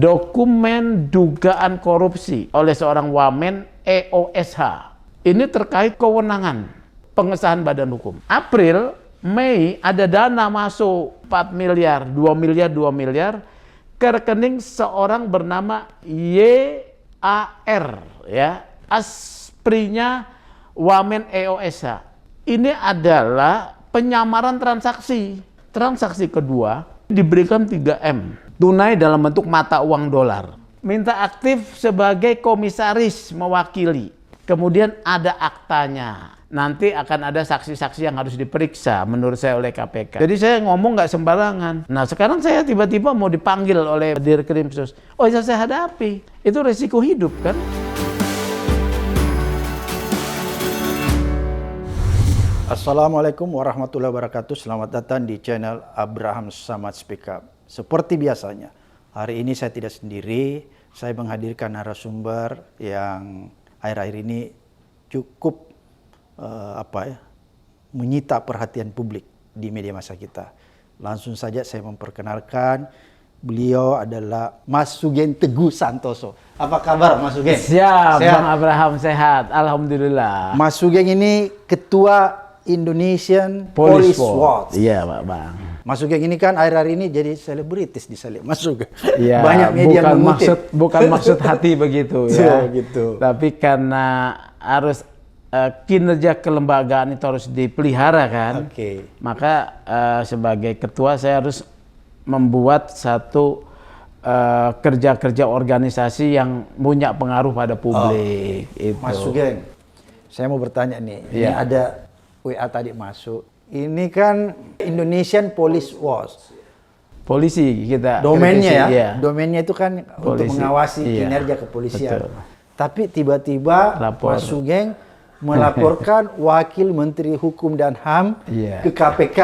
dokumen dugaan korupsi oleh seorang wamen EOSH. Ini terkait kewenangan pengesahan badan hukum. April, Mei ada dana masuk 4 miliar, 2 miliar, 2 miliar ke rekening seorang bernama YAR, ya, asprinya wamen EOSH. Ini adalah penyamaran transaksi. Transaksi kedua diberikan 3M, tunai dalam bentuk mata uang dolar. Minta aktif sebagai komisaris mewakili. Kemudian ada aktanya. Nanti akan ada saksi-saksi yang harus diperiksa menurut saya oleh KPK. Jadi saya ngomong nggak sembarangan. Nah sekarang saya tiba-tiba mau dipanggil oleh Dirkrimsus. Oh ya saya hadapi. Itu resiko hidup kan. Assalamualaikum warahmatullahi wabarakatuh. Selamat datang di channel Abraham Samad Speak Up. Seperti biasanya, hari ini saya tidak sendiri. Saya menghadirkan narasumber yang akhir-akhir ini cukup menyita perhatian publik di media massa kita. Langsung saja saya memperkenalkan, beliau adalah Mas Sugeng Teguh Santoso. Apa kabar Mas Sugeng? Siap, sehat? Bang Abraham, sehat, alhamdulillah. Mas Sugeng ini Ketua Indonesian Police Watch. Iya Bang. Mas Sugeng ini kan akhir-akhir ini jadi selebritis di Mas Sugeng. Iya, banyak media mengutip. Bukan maksud hati begitu ya. Gitu. Tapi karena harus kinerja kelembagaan itu harus dipelihara kan. Maka sebagai ketua saya harus membuat satu kerja-kerja organisasi yang punya pengaruh pada publik. Itu. Mas Sugeng, saya mau bertanya nih. Ini ada WA tadi masuk. Ini kan Indonesian Police Watch. Polisi kita. Domainnya ya. Iya. Domainnya itu kan polisi, untuk mengawasi kinerja kepolisian. Betul. Tapi tiba-tiba Mas Sugeng melaporkan Wakil Menteri Hukum dan HAM ke KPK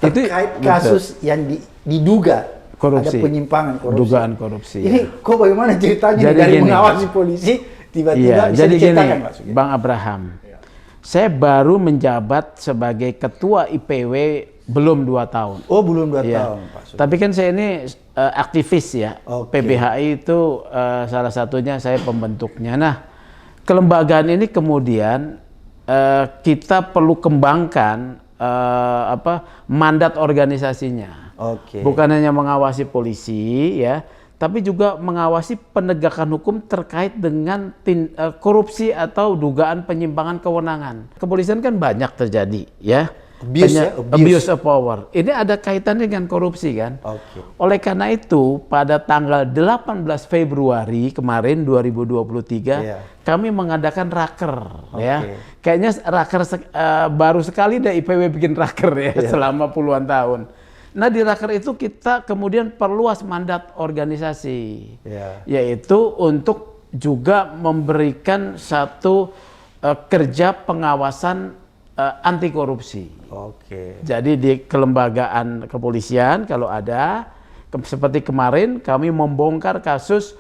terkait kasus yang diduga korupsi. Ada penyimpangan korupsi. Dugaan korupsi. Ini kok bagaimana ceritanya dari mengawasi polisi tiba-tiba bisa diceritakan Mas Sugeng? Bang Abraham, saya baru menjabat sebagai Ketua IPW belum 2 tahun. Oh, belum 2 tahun, Pak Sugeng. Tapi kan saya ini aktivis ya. PBHI itu salah satunya saya pembentuknya. Nah, kelembagaan ini kemudian kita perlu kembangkan mandat organisasinya. Bukan hanya mengawasi polisi ya, tapi juga mengawasi penegakan hukum terkait dengan korupsi atau dugaan penyimpangan kewenangan. Kepolisian kan banyak terjadi ya. Abuse of power. Ini ada kaitannya dengan korupsi kan. Oleh karena itu pada tanggal 18 Februari kemarin 2023 kami mengadakan raker ya. Kayaknya raker baru sekali deh IPW bikin raker ya selama puluhan tahun. Nah di raker itu kita kemudian perluas mandat organisasi, yaitu untuk juga memberikan satu kerja pengawasan anti korupsi. Jadi di kelembagaan kepolisian kalau ada seperti kemarin kami membongkar kasus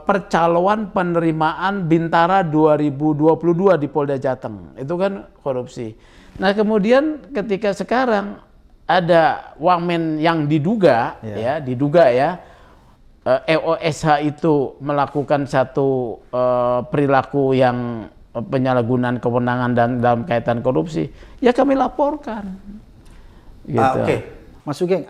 percaloan penerimaan Bintara 2022 di Polda Jateng. Itu kan korupsi. Nah kemudian ketika sekarang ada wamen yang diduga EOSH itu melakukan satu perilaku yang penyalahgunaan kewenangan dan dalam kaitan korupsi, ya kami laporkan. Gitu. Mas Sugeng,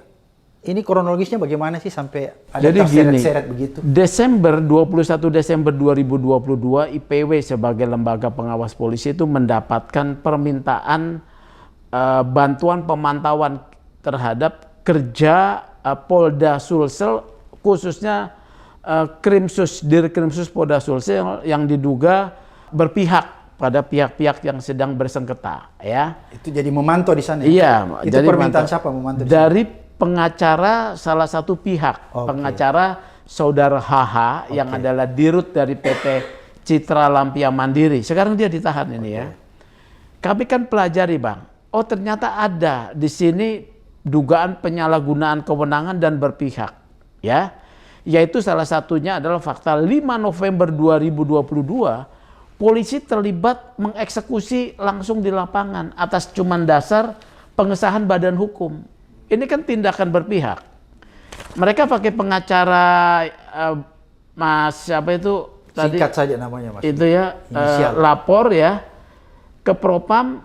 ini kronologisnya bagaimana sih sampai ada terseret-seret begitu? 21 Desember 2022 IPW sebagai lembaga pengawas polisi itu mendapatkan permintaan bantuan pemantauan terhadap kerja Polda Sulsel, khususnya Dirkrimsus Polda Sulsel yang diduga berpihak pada pihak-pihak yang sedang bersengketa ya. Itu jadi memantau di sana. Iya, itu jadi permintaan siapa memantau? Dari pengacara salah satu pihak, pengacara Saudara HH yang adalah dirut dari PT Citra Lampia Mandiri. Sekarang dia ditahan ini ya. Kami kan pelajari Bang. Oh ternyata ada di sini dugaan penyalahgunaan kewenangan dan berpihak ya. Yaitu salah satunya adalah fakta 5 November 2022 polisi terlibat mengeksekusi langsung di lapangan atas cuman dasar pengesahan badan hukum. Ini kan tindakan berpihak. Mereka pakai pengacara Mas siapa itu tadi? Singkat saja namanya Mas. Itu ya lapor ya ke Propam,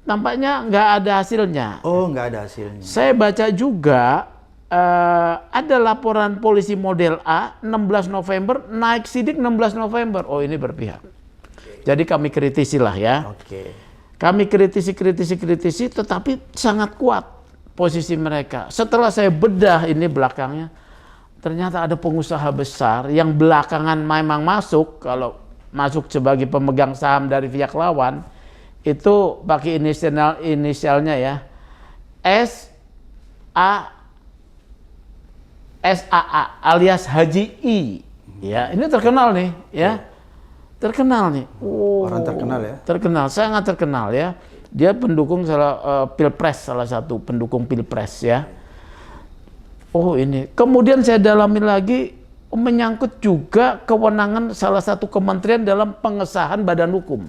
tampaknya nggak ada hasilnya. Oh, nggak ada hasilnya. Saya baca juga ada laporan polisi model A 16 November naik sidik 16 November. Oh, ini berpihak. Jadi kami kritisi lah ya. Kami kritisi, tetapi sangat kuat posisi mereka. Setelah saya bedah ini belakangnya, ternyata ada pengusaha besar yang belakangan memang masuk, kalau masuk sebagai pemegang saham dari pihak lawan, itu pakai inisialnya ya, SAA alias Haji I. Ya, ini terkenal nih ya. Terkenal nih. Orang terkenal ya? Terkenal, sangat terkenal ya. Dia pendukung Pilpres, salah satu pendukung Pilpres ya. Oh ini. Kemudian saya dalami lagi, menyangkut juga kewenangan salah satu kementerian dalam pengesahan badan hukum.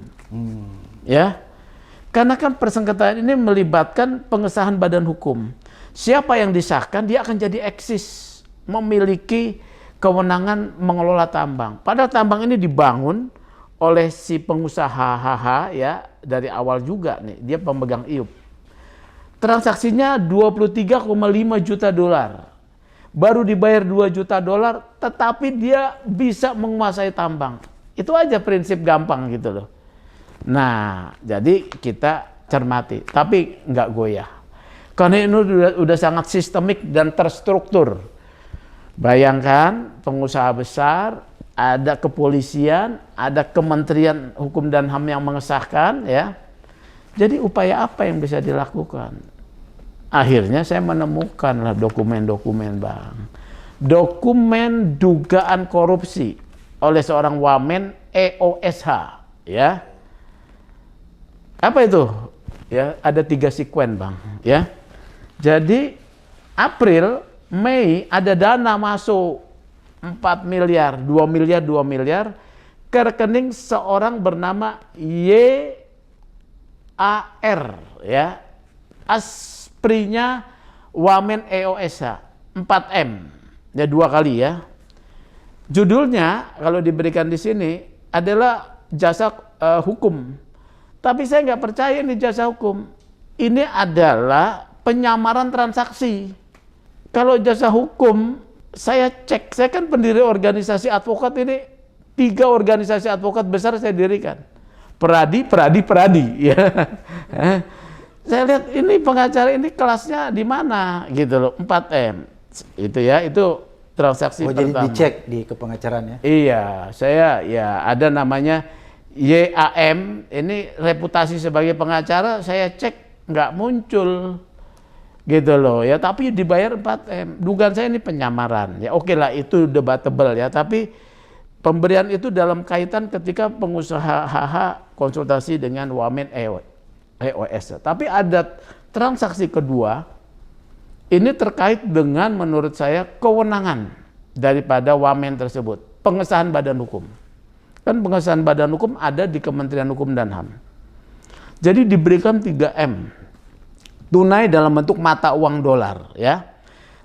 Ya. Karena kan persengketaan ini melibatkan pengesahan badan hukum. Siapa yang disahkan, dia akan jadi eksis, memiliki kewenangan mengelola tambang. Padahal tambang ini dibangun oleh si pengusaha HH ya, dari awal juga nih, dia pemegang IUP. Transaksinya 23,5 juta dolar. Baru dibayar 2 juta dolar, tetapi dia bisa menguasai tambang. Itu aja prinsip gampang gitu loh. Nah, jadi kita cermati, tapi nggak goyah. Karena ini udah sangat sistemik dan terstruktur. Bayangkan pengusaha besar, ada kepolisian, ada Kementerian Hukum dan HAM yang mengesahkan ya. Jadi upaya apa yang bisa dilakukan? Akhirnya saya menemukan lah dokumen-dokumen Bang. Dokumen dugaan korupsi oleh seorang wamen EOSH ya. Apa itu? Ya, ada 3 sekuen Bang ya. Jadi April, Mei ada dana masuk 4 miliar, 2 miliar ke rekening seorang bernama YAR ya. Asprinya wamen EOSH 4M. Ya 2 kali ya. Judulnya kalau diberikan di sini adalah jasa hukum. Tapi saya nggak percaya ini jasa hukum. Ini adalah penyamaran transaksi. Kalau jasa hukum, saya cek, saya kan pendiri organisasi advokat ini, 3 organisasi advokat besar saya dirikan. Peradi ya. Saya lihat ini pengacara ini kelasnya di mana gitu loh, 4M. Itu ya, itu transaksi pertama. Jadi dicek di kepengacaraan ya? Iya, saya ya ada namanya YAM, ini reputasi sebagai pengacara, saya cek nggak muncul. Gitu loh ya, tapi dibayar 4M. Dugaan saya ini penyamaran. Ya oke lah, itu debatable ya, tapi pemberian itu dalam kaitan ketika pengusaha HH konsultasi dengan wamen EOS. Tapi ada transaksi kedua, ini terkait dengan menurut saya kewenangan daripada wamen tersebut, pengesahan badan hukum. Kan pengesahan badan hukum ada di Kementerian Hukum dan HAM. Jadi diberikan 3M. Tunai dalam bentuk mata uang dolar ya.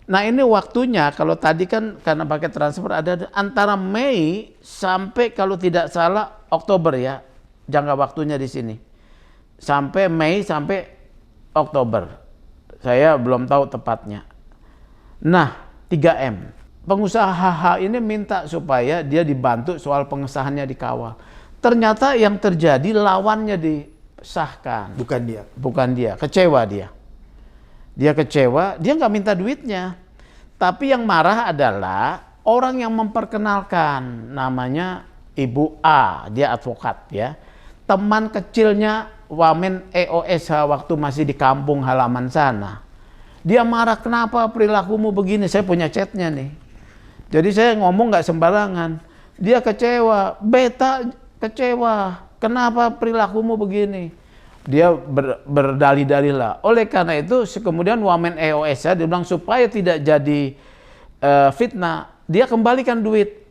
Nah ini waktunya, kalau tadi kan karena pakai transfer ada antara Mei sampai kalau tidak salah Oktober ya, jangka waktunya di sini. Sampai Mei sampai Oktober. Saya belum tahu tepatnya. Nah 3M. Pengusaha HH ini minta supaya dia dibantu soal pengesahannya dikawal. Ternyata yang terjadi lawannya disahkan. Bukan dia, kecewa dia. Dia kecewa, dia nggak minta duitnya. Tapi yang marah adalah orang yang memperkenalkan, namanya Ibu A, dia advokat ya. Teman kecilnya wamen EOSH waktu masih di kampung halaman sana. Dia marah, kenapa perilakumu begini? Saya punya chatnya nih. Jadi saya ngomong nggak sembarangan. Dia kecewa, beta kecewa. Kenapa perilakumu begini? Dia berdalih-dalih lah. Oleh karena itu kemudian wamen EOSH dia bilang supaya tidak jadi fitnah, dia kembalikan duit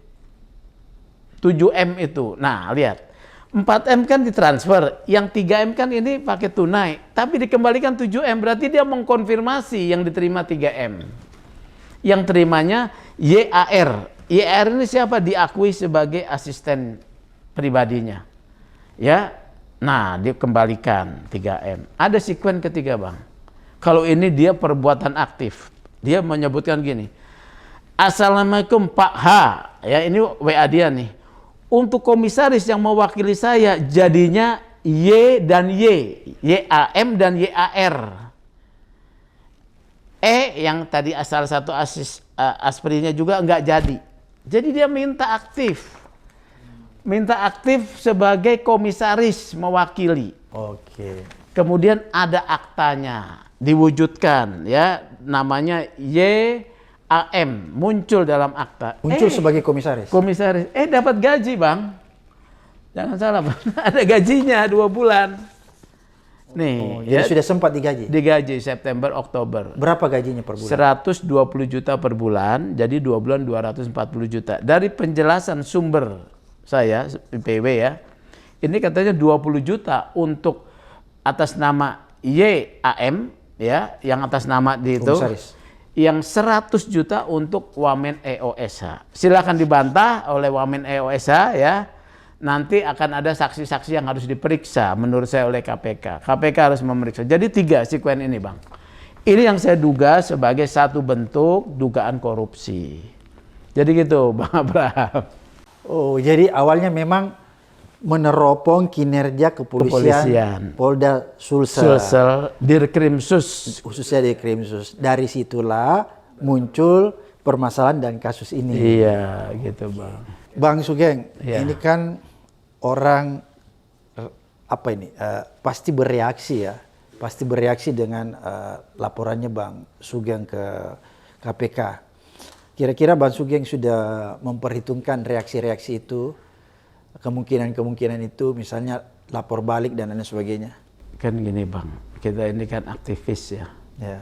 7M itu. Nah lihat, 4M kan ditransfer, yang 3M kan ini pakai tunai, tapi dikembalikan 7M, berarti dia mengkonfirmasi yang diterima 3M. yang terimanya YAR. YAR ini siapa? Diakui sebagai asisten pribadinya. Ya. Nah, dikembalikan 3M. Ada sekuen ketiga, Bang. Kalau ini dia perbuatan aktif. Dia menyebutkan gini. Assalamualaikum Pak H. Ya, ini WA dia nih. Untuk komisaris yang mewakili saya jadinya Y dan Y. YAM dan YAR. Yang tadi asal satu aspirinya juga nggak jadi. Jadi dia minta aktif. Minta aktif sebagai komisaris mewakili. Oke. Kemudian ada aktanya diwujudkan ya, namanya YAM muncul dalam akta. Muncul sebagai komisaris. Komisaris. Dapat gaji, Bang. Jangan salah, Bang. Ada gajinya 2 bulan. Nih, jadi sudah sempat digaji. Digaji September, Oktober. Berapa gajinya per bulan? 120 juta per bulan, jadi 2 bulan 240 juta. Dari penjelasan sumber saya, IPW ya, ini katanya 20 juta untuk atas nama YAM, ya, yang atas nama di itu. Komisaris. Yang 100 juta untuk Wamen EOSH. Silakan dibantah oleh Wamen EOSH ya. Nanti akan ada saksi-saksi yang harus diperiksa menurut saya oleh KPK. KPK harus memeriksa. Jadi 3 sekuen ini, Bang. Ini yang saya duga sebagai satu bentuk dugaan korupsi. Jadi gitu, Bang Abraham. Oh, jadi awalnya memang meneropong kinerja kepolisian Polda Sulsel. Dirkrimsus. Khususnya Dirkrimsus. Dari situlah muncul permasalahan dan kasus ini. Iya, gitu, Bang. Bang Sugeng, ya. Ini kan orang apa ini pasti bereaksi ya, pasti bereaksi dengan laporannya Bang Sugeng ke KPK. Kira-kira Bang Sugeng sudah memperhitungkan reaksi-reaksi itu, kemungkinan-kemungkinan itu, misalnya lapor balik dan lain sebagainya. Kan gini, Bang, kita ini kan aktivis ya. Ya.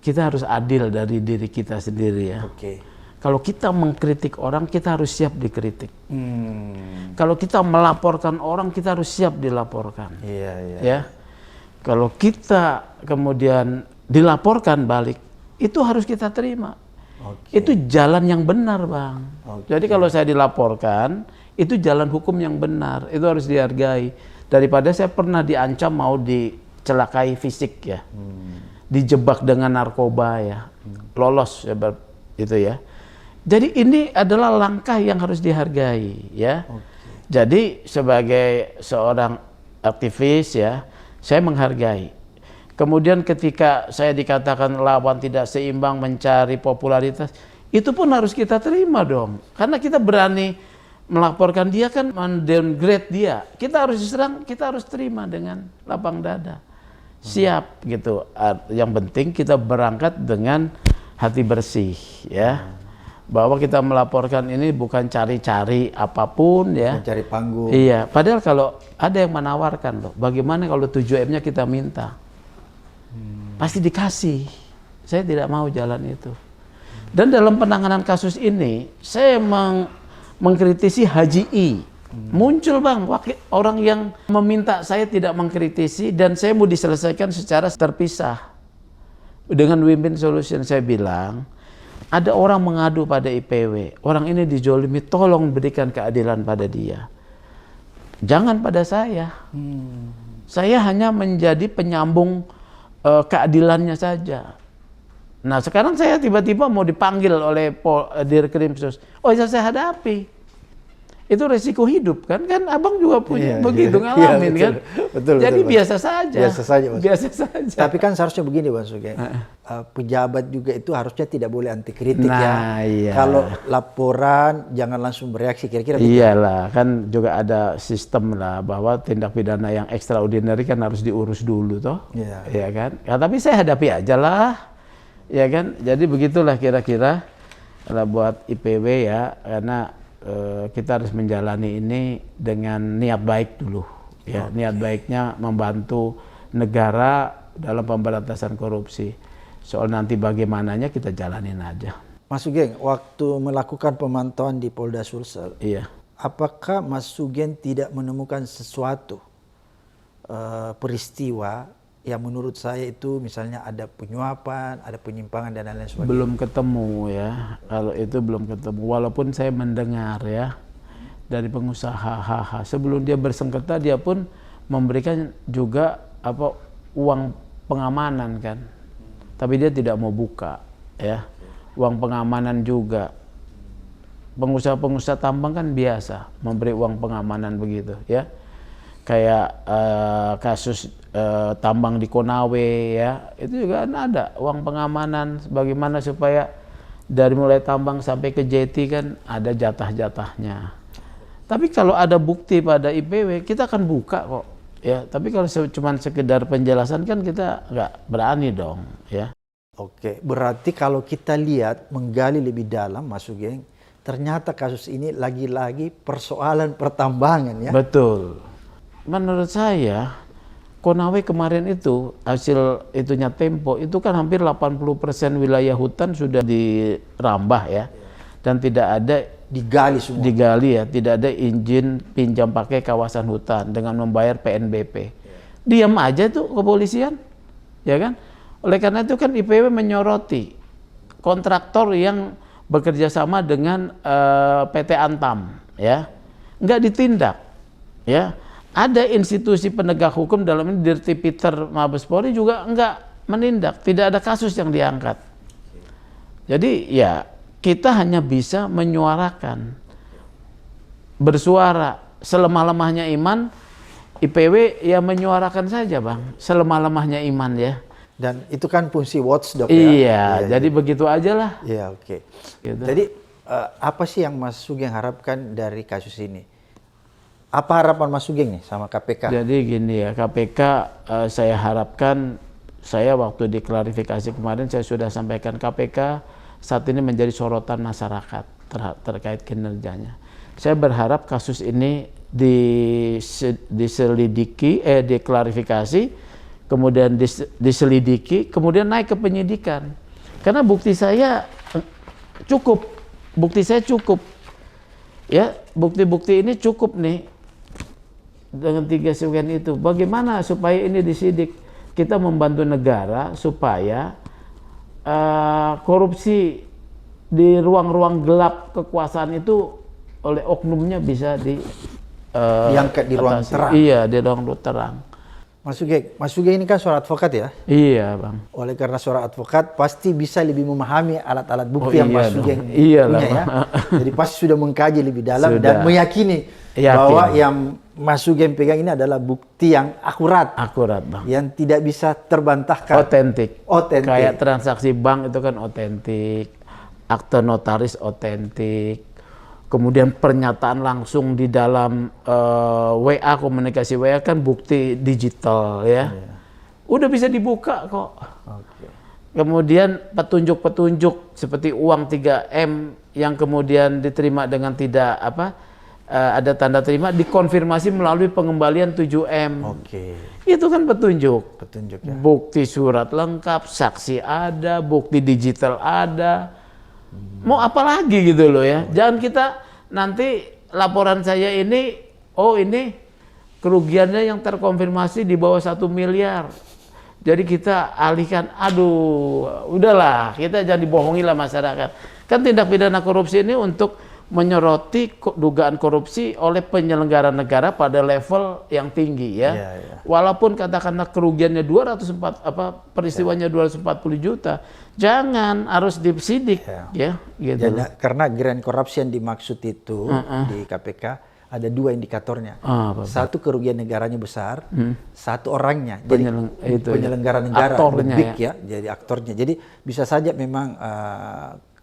Kita harus adil dari diri kita sendiri ya. Oke. Kalau kita mengkritik orang, kita harus siap dikritik. Kalau kita melaporkan orang, kita harus siap dilaporkan. Iya, iya. Ya. Kalau kita kemudian dilaporkan balik, itu harus kita terima. Itu jalan yang benar, Bang. Jadi kalau saya dilaporkan, itu jalan hukum yang benar. Itu harus dihargai. Daripada saya pernah diancam mau dicelakai fisik ya. Dijebak dengan narkoba ya. Lolos ya, itu ya. Jadi ini adalah langkah yang harus dihargai ya. Jadi sebagai seorang aktivis ya, saya menghargai. Kemudian ketika saya dikatakan lawan tidak seimbang mencari popularitas, itu pun harus kita terima dong. Karena kita berani melaporkan dia kan mendowngrade dia. Kita harus diserang, kita harus terima dengan lapang dada. Siap gitu. Yang penting kita berangkat dengan hati bersih ya. Bahwa kita melaporkan ini bukan cari-cari apapun ya. Mencari panggung. Iya, padahal kalau ada yang menawarkan loh, bagaimana kalau 7M-nya kita minta? Pasti dikasih. Saya tidak mau jalan itu. Dan dalam penanganan kasus ini, saya mengkritisi Haji I. Muncul Bang, orang yang meminta saya tidak mengkritisi dan saya mau diselesaikan secara terpisah. Dengan Win-Win Solution saya bilang, ada orang mengadu pada IPW, orang ini dijolimi, tolong berikan keadilan pada dia. Jangan pada saya. Saya hanya menjadi penyambung keadilannya saja. Nah sekarang saya tiba-tiba mau dipanggil oleh Dirkrimsus. Oh ya saya hadapi. Itu resiko hidup kan abang juga punya begitu ngalamin kan. Betul, jadi betul, biasa saja. Biasa saja, Mas. Biasa saja. Tapi kan seharusnya begini Bang Sugeng. Pejabat juga itu harusnya tidak boleh anti kritik ya. Iya. Kalau laporan jangan langsung bereaksi kira-kira. Iyalah kan juga ada sistem lah bahwa tindak pidana yang extraordinary kan harus diurus dulu toh. Iya. Ya kan. Ya, tapi saya hadapi aja lah. Ya kan. Jadi begitulah kira-kira kalau buat IPW ya, karena kita harus menjalani ini dengan niat baik dulu ya. Niat baiknya membantu negara dalam pemberantasan korupsi. Soal nanti bagaimananya kita jalanin aja. Mas Sugeng, waktu melakukan pemantauan di Polda Sulsel, iya. Apakah Mas Sugeng tidak menemukan sesuatu peristiwa yang menurut saya itu misalnya ada penyuapan, ada penyimpangan dan lain-lain sebagainya? Belum ketemu ya, kalau itu belum ketemu. Walaupun saya mendengar ya dari pengusaha HH, sebelum dia bersengketa dia pun memberikan juga uang pengamanan kan, tapi dia tidak mau buka ya, uang pengamanan juga. Pengusaha-pengusaha tambang kan biasa memberi uang pengamanan begitu ya, kayak kasus tambang di Konawe ya, itu juga ada uang pengamanan bagaimana supaya dari mulai tambang sampai ke jeti kan ada jatah-jatahnya. Tapi kalau ada bukti pada IPW kita akan buka kok ya, tapi kalau cuma sekedar penjelasan kan kita nggak berani dong ya. Oke, berarti kalau kita lihat menggali lebih dalam Mas Sugeng, ternyata kasus ini lagi-lagi persoalan pertambangan ya. Betul. Menurut saya Konawe kemarin itu hasil itunya Tempo itu kan hampir 80% wilayah hutan sudah dirambah ya, dan tidak ada digali semua. Digali ya, tidak ada izin pinjam pakai kawasan hutan dengan membayar PNBP. Diam aja tuh kepolisian, ya kan? Oleh karena itu kan IPW menyoroti kontraktor yang bekerja sama dengan PT Antam, ya, nggak ditindak, ya. Ada institusi penegak hukum dalam ini Dirtipiter Mabes Polri juga nggak menindak, tidak ada kasus yang diangkat. Jadi ya kita hanya bisa menyuarakan, bersuara selemah-lemahnya iman. IPW ya menyuarakan saja bang, selemah-lemahnya iman ya. Dan itu kan fungsi watchdog ya. Iya, jadi begitu aja lah. Iya, oke. Gitu. Jadi apa sih yang Mas Sugeng harapkan dari kasus ini? Apa harapan Mas Sugeng nih sama KPK? Jadi gini ya, KPK saya harapkan, saya waktu diklarifikasi kemarin saya sudah sampaikan KPK saat ini menjadi sorotan masyarakat terkait kinerjanya. Saya berharap kasus ini diselidiki, diklarifikasi, kemudian diselidiki, kemudian naik ke penyidikan. Karena bukti saya cukup, ya, bukti-bukti ini cukup nih dengan 3 sekian itu. Bagaimana supaya ini disidik? Kita membantu negara supaya korupsi di ruang-ruang gelap kekuasaan itu oleh oknumnya bisa diangkat di ruang terang. Iya, di ruang terang. Mas Sugeng ini kan seorang advokat ya? Iya bang. Oleh karena seorang advokat pasti bisa lebih memahami alat-alat bukti yang Mas Sugeng punya ya. Jadi pasti sudah mengkaji lebih dalam dan meyakini bahwa yang Mas Sugeng pegang ini adalah bukti yang akurat. Akurat bang. Yang tidak bisa terbantahkan. Otentik. Kayak transaksi bank itu kan otentik, akte notaris otentik. Kemudian pernyataan langsung di dalam WA, komunikasi WA kan bukti digital ya. Udah bisa dibuka kok. Kemudian petunjuk-petunjuk seperti uang 3M yang kemudian diterima dengan tidak ada tanda terima, dikonfirmasi melalui pengembalian 7M. Itu kan petunjuk ya. Bukti surat lengkap, saksi ada, bukti digital ada. Mau apa lagi gitu loh ya. Jangan kita nanti laporan saya ini, ini kerugiannya yang terkonfirmasi di bawah 1 miliar. Jadi kita alihkan, udahlah, kita jangan dibohongi lah masyarakat. Kan tindak pidana korupsi ini untuk menyoroti dugaan korupsi oleh penyelenggara negara pada level yang tinggi ya. Walaupun katakanlah kerugiannya peristiwanya 240 juta, jangan, harus disidik ya gitu. Karena grand corruption dimaksud itu di KPK ada 2 indikatornya. Satu kerugian negaranya besar, satu orangnya. Jadi penyelenggara negara, big ya, jadi aktornya. Jadi bisa saja memang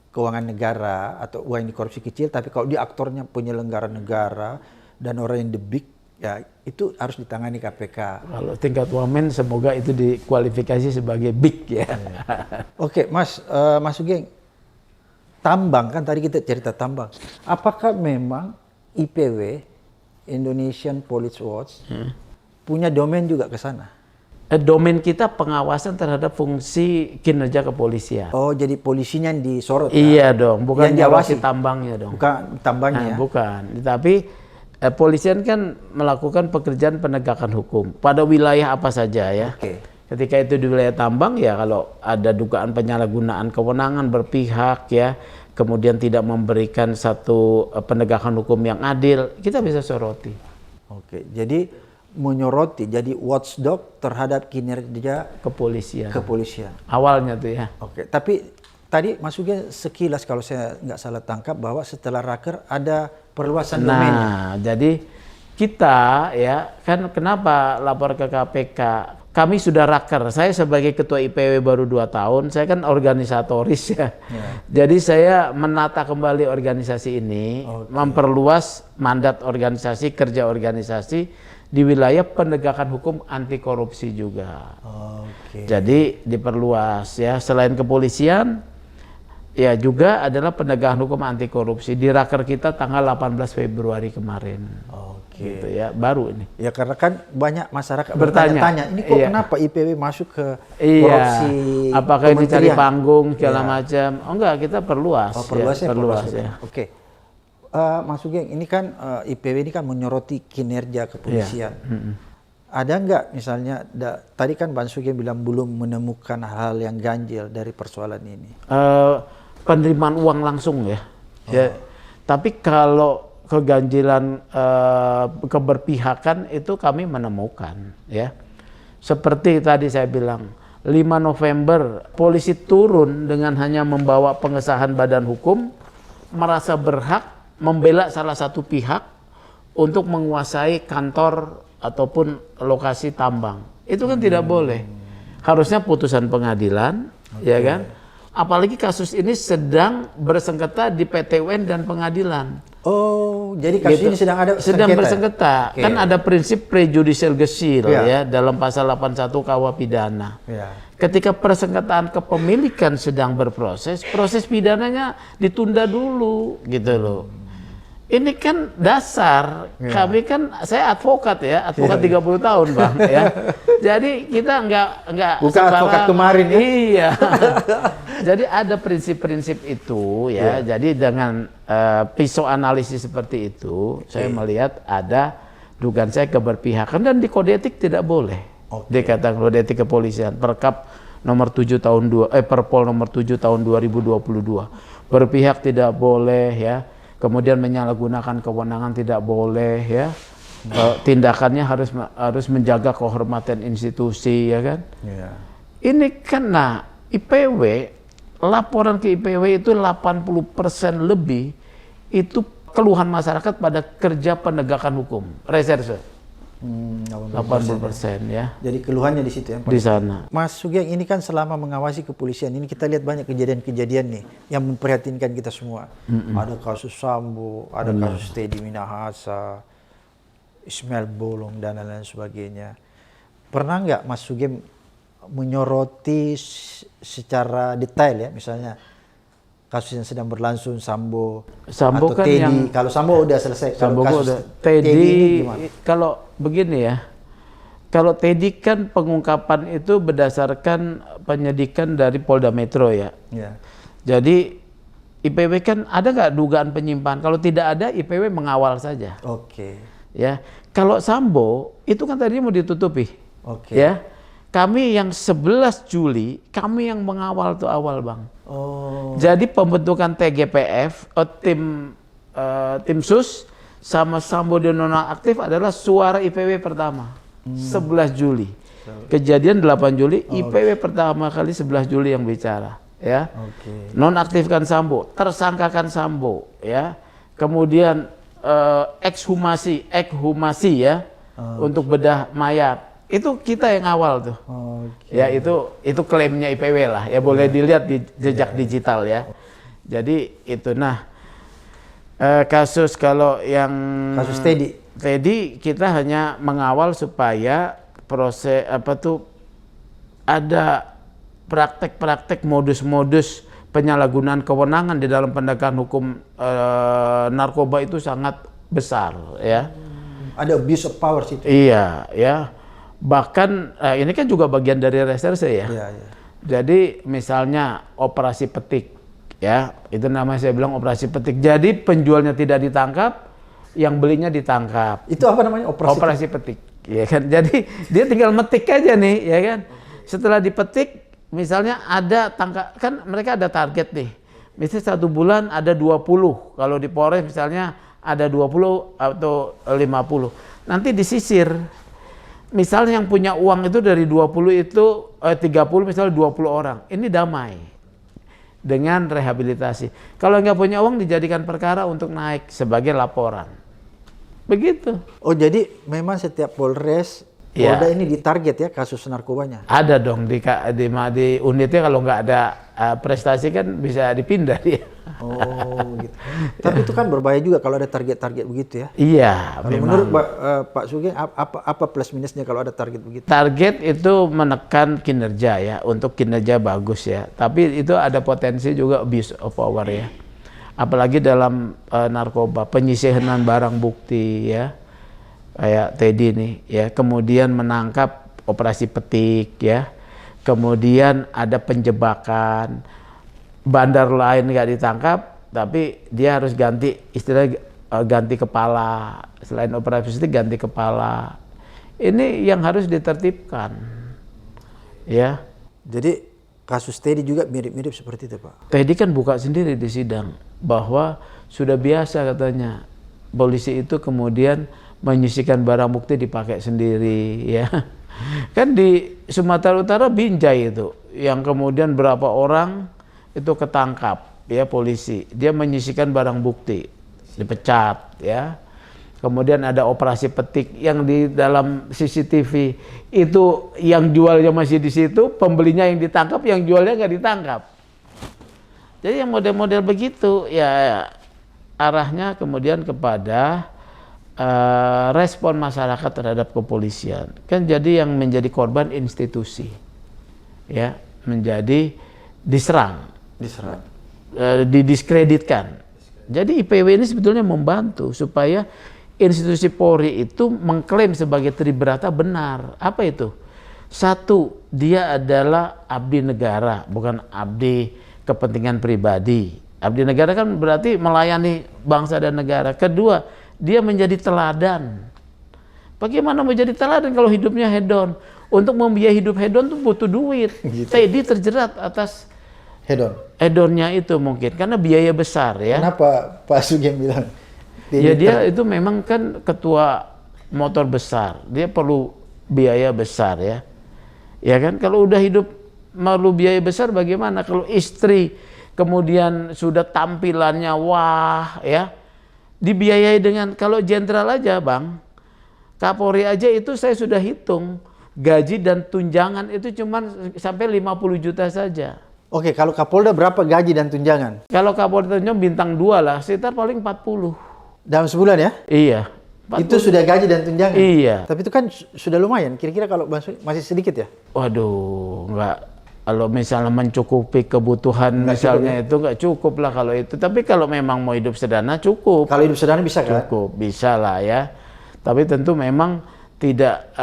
keuangan negara atau uang yang dikorupsi kecil, tapi kalau dia aktornya penyelenggara negara dan orang yang the big, ya itu harus ditangani KPK. Kalau tingkat wamen semoga itu dikualifikasi sebagai big ya. Oke, Mas Sugeng, tambang kan tadi kita cerita tambang. Apakah memang IPW, Indonesian Police Watch, punya domain juga ke sana? Domain kita pengawasan terhadap fungsi kinerja kepolisian. Oh, jadi polisinya yang disorot? Iya dong, bukan diawasi tambangnya dong. Bukan tambangnya. Bukan, tapi polisian kan melakukan pekerjaan penegakan hukum pada wilayah apa saja ya. Ketika itu di wilayah tambang, ya kalau ada dugaan penyalahgunaan kewenangan berpihak ya, kemudian tidak memberikan satu penegakan hukum yang adil, kita bisa soroti. Oke, jadi menyoroti, jadi watchdog terhadap kinerja kepolisian. Awalnya tuh ya. Oke, tapi tadi Mas Sugeng sekilas kalau saya nggak salah tangkap bahwa setelah raker ada perluasan domain. Nah, jadi kita ya kan kenapa lapor ke KPK? Kami sudah raker. Saya sebagai ketua IPW baru 2 tahun, saya kan organisatoris ya. Jadi saya menata kembali organisasi ini, memperluas mandat organisasi, kerja organisasi di wilayah penegakan hukum anti korupsi juga. Jadi diperluas ya, selain kepolisian, ya juga adalah penegakan hukum anti korupsi di raker kita tanggal 18 Februari kemarin. Gitu ya, baru ini. Ya karena kan banyak masyarakat bertanya-tanya, ini kok kenapa IPW masuk ke korupsi? Apakah ini cari panggung segala macam? Oh enggak, kita perluas. Perluas ya. Oke. Mas Sugeng, ini kan IPW ini kan menyoroti kinerja kepolisian. Ada nggak misalnya, tadi kan Bang Sugeng bilang belum menemukan hal yang ganjil dari persoalan ini? Penerimaan uang langsung ya. Tapi kalau keganjilan keberpihakan itu kami menemukan ya. Seperti tadi saya bilang, 5 November polisi turun dengan hanya membawa pengesahan badan hukum, merasa berhak membela salah satu pihak untuk menguasai kantor ataupun lokasi tambang. Itu kan tidak boleh. Harusnya putusan pengadilan, ya kan? Apalagi kasus ini sedang bersengketa di PT UN dan pengadilan. Oh, jadi kasus ini sedang bersengketa. Kan ada prinsip prejudicial gesir ya dalam pasal 81 KUH pidana. Ketika persengketaan kepemilikan sedang berproses, proses pidananya ditunda dulu gitu loh. Ini kan dasar, kami kan, saya advokat ya, advokat 30 tahun Bang ya. Jadi kita nggak bukan advokat kemarin ya. Iya. Jadi ada prinsip-prinsip itu ya. Jadi dengan pisau analisis seperti itu, saya melihat ada dugaan saya keberpihakan dan di kode etik tidak boleh. Dikatakan kode etik kepolisian, Perkap nomor 7 tahun Perpol nomor 7 tahun 2022. Berpihak tidak boleh ya. Kemudian menyalahgunakan kewenangan tidak boleh ya. Tindakannya harus menjaga kehormatan institusi ya kan. Ini kan IPW, laporan ke IPW itu 80% lebih itu keluhan masyarakat pada kerja penegakan hukum, reserse. 80% ya. Jadi keluhannya di situ ya. Di sana. Mas Sugeng, ini kan selama mengawasi kepolisian ini kita lihat banyak kejadian-kejadian nih yang memprihatinkan kita semua. Ada kasus Sambo, ada kasus Teddy Minahasa, Ismail Bolong dan lain-lain sebagainya. Pernah nggak Mas Sugeng menyoroti secara detail ya, misalnya kasus yang sedang berlangsung Sambo atau kan Teddy? Yang, kalau Sambo udah selesai, Sambo kalau kasus udah. Teddy kalau begini ya, kalau Teddy kan pengungkapan itu berdasarkan penyidikan dari Polda Metro ya. Jadi IPW kan ada nggak dugaan penyimpangan? Kalau tidak ada, IPW mengawal saja. Ya, kalau Sambo itu kan tadinya mau ditutupi. Ya, kami yang 11 Juli kami yang mengawal tuh awal Bang. Jadi pembentukan TGPF, tim sus sama Sambo dan nonaktif adalah suara IPW pertama 11 Juli. Kejadian 8 Juli, IPW pertama kali 11 Juli yang bicara ya. Nonaktifkan Sambo, tersangkakan Sambo ya. Kemudian ekshumasi ya untuk bedah mayat. Itu kita yang awal tuh. Ya itu klaimnya IPW lah ya, boleh dilihat di jejak digital ya. Jadi itu kasus kalau yang kasus Teddy kita hanya mengawal supaya proses ada praktek-praktek modus-modus penyalahgunaan kewenangan di dalam penegakan hukum narkoba itu sangat besar ya. Ada abuse of power situ. Iya ya. Bahkan ini kan juga bagian dari reserse ya. Jadi misalnya operasi petik ya, itu namanya saya bilang operasi petik. Jadi penjualnya tidak ditangkap, yang belinya ditangkap. Itu apa namanya? Operasi petik. Ya kan. Jadi dia tinggal metik aja nih, ya kan. setelah dipetik, misalnya ada kan mereka ada target nih. Misalnya 1 bulan ada 20. Kalau di Polres misalnya ada 20 atau 50. Nanti disisir. Misalnya yang punya uang itu dari 20 itu 30 misalnya 20 orang. Ini damai dengan rehabilitasi. Kalau nggak punya uang dijadikan perkara untuk naik sebagai laporan. Begitu. Oh, jadi memang setiap Polres, Polda ini ditarget ya kasus narkobanya? Ada dong di unitnya, kalau nggak ada prestasi kan bisa dipindah dia. Oh gitu. Tapi itu kan berbahaya juga kalau ada target-target begitu ya? Iya. Kalau menurut Pak Sugeng apa plus minusnya kalau ada target begitu? Target itu menekan kinerja ya, untuk kinerja bagus ya. Tapi itu ada potensi juga abuse of power ya. Apalagi dalam narkoba, penyisihan barang bukti ya. Kayak Teddy nih ya, kemudian menangkap operasi petik ya, kemudian ada penjebakan, bandar lain nggak ditangkap tapi dia harus ganti, istilahnya ganti kepala, selain operasi petik ganti kepala. Ini yang harus ditertibkan ya. Jadi kasus Teddy juga mirip-mirip seperti itu Pak? Teddy kan buka sendiri di sidang bahwa sudah biasa katanya polisi itu kemudian menyisikan barang bukti dipakai sendiri ya. Kan di Sumatera Utara Binjai itu yang kemudian berapa orang itu ketangkap ya polisi, dia menyisikan barang bukti, dipecat ya. Kemudian ada operasi petik yang di dalam CCTV itu yang jualnya masih di situ, pembelinya yang ditangkap, yang jualnya nggak ditangkap. Jadi yang model-model begitu ya arahnya kemudian kepada respon masyarakat terhadap kepolisian. Kan jadi yang menjadi korban institusi ya, menjadi diserang, didiskreditkan. Jadi IPW ini sebetulnya membantu supaya institusi Polri itu mengklaim sebagai Tribrata benar. Apa itu? Satu, dia adalah abdi negara, bukan abdi kepentingan pribadi. Abdi negara kan berarti melayani bangsa dan negara. Kedua, dia menjadi teladan. Bagaimana menjadi teladan kalau hidupnya hedon? Untuk membiayai hidup hedon tuh butuh duit. Gitu. Teddy terjerat atas hedonnya itu mungkin karena biaya besar ya. Kenapa Pak Sugeng bilang? Ya dia itu memang kan ketua motor besar, dia perlu biaya besar ya. Ya kan, kalau udah hidup perlu biaya besar bagaimana? Kalau istri kemudian sudah tampilannya wah ya, dibiayai dengan, kalau jenderal aja Bang, Kapolri aja itu saya sudah hitung, gaji dan tunjangan itu cuma sampai 50 juta saja. Oke, kalau Kapolda berapa gaji dan tunjangan? Kalau Kapolda tunjangan bintang 2 lah, sekitar paling 40. Dalam sebulan ya? Iya. 40. Itu sudah gaji dan tunjangan? Iya. Tapi itu kan sudah lumayan, kira-kira kalau masih sedikit ya? Waduh, enggak. Kalau misalnya mencukupi kebutuhan nggak misalnya cukup, ya? Itu nggak cukup lah kalau itu. Tapi kalau memang mau hidup sederhana cukup. Kalau hidup sederhana bisa kan? Cukup, bisa lah ya. Tapi tentu memang tidak,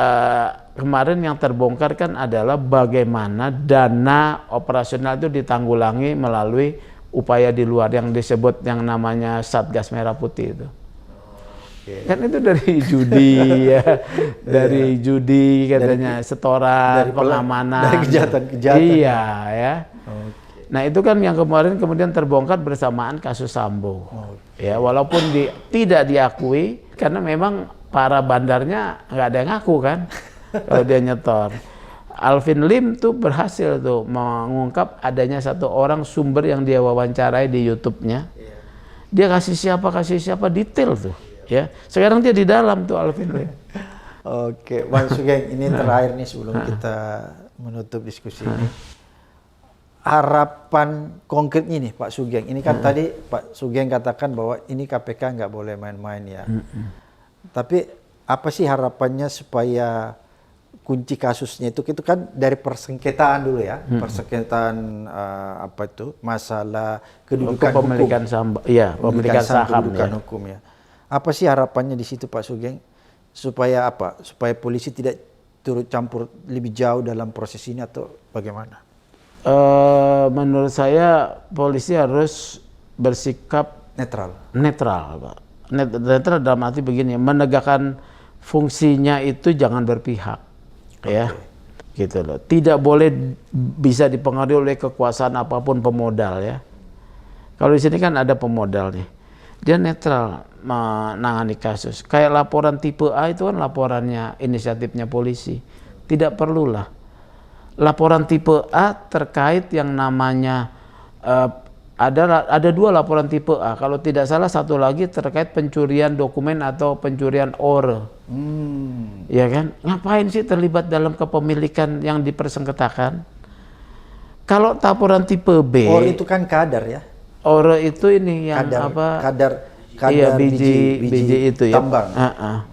kemarin yang terbongkar kan adalah bagaimana dana operasional itu ditanggulangi melalui upaya di luar yang disebut yang namanya Satgas Merah Putih itu. Kan itu dari judi ya, dari judi katanya, dari, setoran, dari pengamanan, dari kejahatan-kejahatan. Iya ya. Nah itu kan yang kemarin kemudian terbongkar bersamaan kasus Sambo. Ya walaupun tidak diakui karena memang para bandarnya nggak ada yang ngaku kan kalau dia nyetor. Alvin Lim tuh berhasil tuh mengungkap adanya satu orang sumber yang dia wawancarai di YouTube-nya. Dia kasih siapa detail tuh. Ya, sekarang dia di dalam tuh Alvin Lim. Oke, Bang Sugeng, ini terakhir nih sebelum kita menutup diskusi ini. Harapan konkretnya nih Pak Sugeng, ini kan tadi Pak Sugeng katakan bahwa ini KPK nggak boleh main-main ya. Tapi apa sih harapannya supaya kunci kasusnya itu kan dari persengketaan dulu ya, persengketaan apa itu masalah kedudukan pemilikan saham, iya pemilikan saham, kedudukan hukum ya. Apa sih harapannya di situ Pak Sugeng supaya apa? Supaya polisi tidak turut campur lebih jauh dalam proses ini atau bagaimana? Menurut saya polisi harus bersikap netral, Pak. Netral dalam arti begini, menegakkan fungsinya itu jangan berpihak. Ya, gitu loh. Tidak boleh bisa dipengaruhi oleh kekuasaan apapun pemodal ya. Kalau di sini kan ada pemodal nih, dia netral menangani kasus. Kayak laporan tipe A itu kan laporannya inisiatifnya polisi, tidak perlulah. Laporan tipe A terkait yang namanya ada 2 laporan tipe A. Kalau tidak salah satu lagi terkait pencurian dokumen atau pencurian ore. Ya kan? Ngapain sih terlibat dalam kepemilikan yang dipersengketakan? Kalau laporan tipe B. Ore itu kan kadar ya. Ore itu ini yang kadar iya, biji itu ya. Tambang.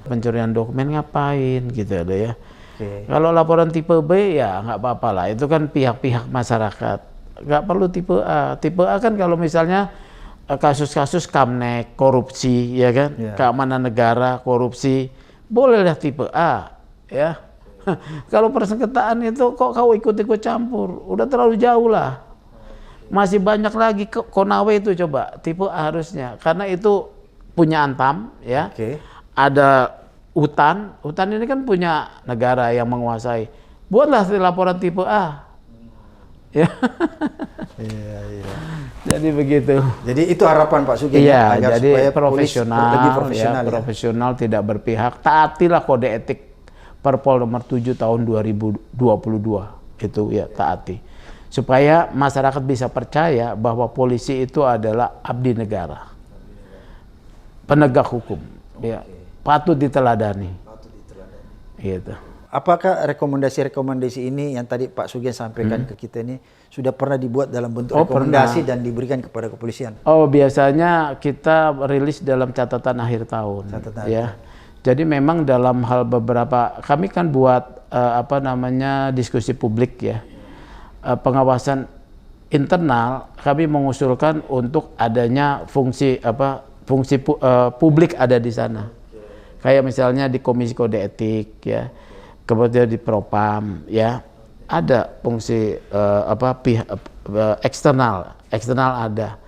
Pencurian dokumen ngapain gitu ada ya. Kalau laporan tipe B ya nggak apa-apa lah. Itu kan pihak-pihak masyarakat. Nggak perlu tipe A. Tipe A kan kalau misalnya kasus-kasus Kamnek, korupsi, ya kan, keamanan negara, korupsi, bolehlah tipe A, ya. Kalau persengketaan itu kok kau ikut-ikut campur, udah terlalu jauh lah. Masih banyak lagi Konawe itu coba tipe A harusnya, karena itu punya Antam, ya. Ada hutan ini kan punya negara yang menguasai. Buatlah laporan tipe A. Ya. Iya. Jadi begitu. Jadi itu harapan Pak Sugeng. Iya, jadi lebih profesional, profesional, tidak berpihak. Taatilah kode etik Perpol nomor 7 tahun 2022 itu ya, taati. Supaya masyarakat bisa percaya bahwa polisi itu adalah abdi negara. Penegak hukum. Ya, patut diteladani. Gitu. Apakah rekomendasi-rekomendasi ini yang tadi Pak Sugeng sampaikan ke kita ini sudah pernah dibuat dalam bentuk rekomendasi dan diberikan kepada kepolisian? Oh, biasanya kita rilis dalam catatan akhir tahun. Ya. Jadi memang dalam hal beberapa, kami kan buat diskusi publik ya. Pengawasan internal kami mengusulkan untuk adanya fungsi publik ada di sana. Kayak misalnya di Komisi Kode Etik ya. Kemudian di Propam ya ada fungsi pihak eksternal ada.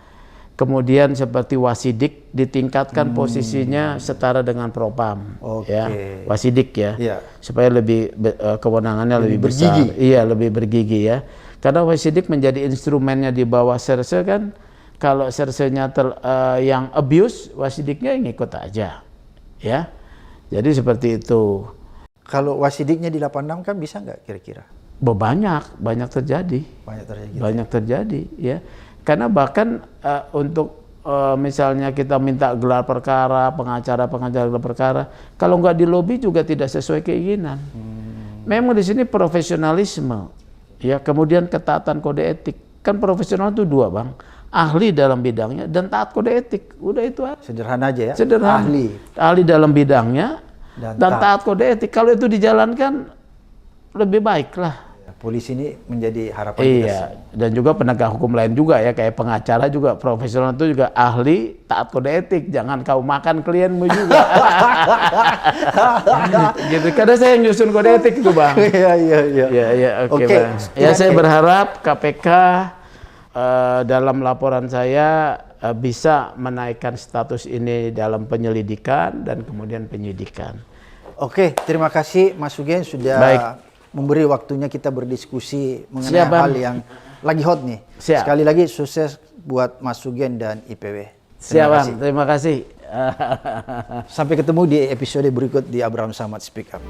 Kemudian seperti Wasidik ditingkatkan posisinya setara dengan Propam ya, Wasidik ya. Supaya lebih kewenangannya lebih besar. Iya, lebih bergigi ya. Karena Wasidik menjadi instrumennya di bawah Serse kan, kalau Sersenya yang abuse, Wasidiknya ngikut aja ya. Jadi seperti itu. Kalau Wasidiknya di 86 kan bisa nggak kira-kira? Banyak terjadi. Banyak terjadi ya. Karena bahkan untuk misalnya kita minta gelar perkara, pengacara gelar perkara, kalau nggak di lobi juga tidak sesuai keinginan. Memang di sini profesionalisme, ya, kemudian ketaatan kode etik. Kan profesional itu 2 Bang, ahli dalam bidangnya dan taat kode etik. Udah itu aja. Sederhana aja ya. Sederhana. Ahli dalam bidangnya dan taat kode etik. Kalau itu dijalankan lebih baik lah. Polisi ini menjadi harapan kita. Dan juga penegak hukum lain juga ya, kayak pengacara juga profesional itu juga ahli taat kode etik. Jangan kau makan klienmu juga. Gitu. Karena saya yang nyusun kode etik itu Bang. Iya. Oke, Bang. Ya, saya berharap KPK dalam laporan saya bisa menaikkan status ini dalam penyelidikan dan kemudian penyidikan. Oke, terima kasih Mas Sugeng sudah memberi waktunya kita berdiskusi mengenai hal yang lagi hot nih. Sekali lagi sukses buat Mas Sugeng dan IPW. Terima kasih. Sampai ketemu di episode berikut di Abraham Samad Speak Up.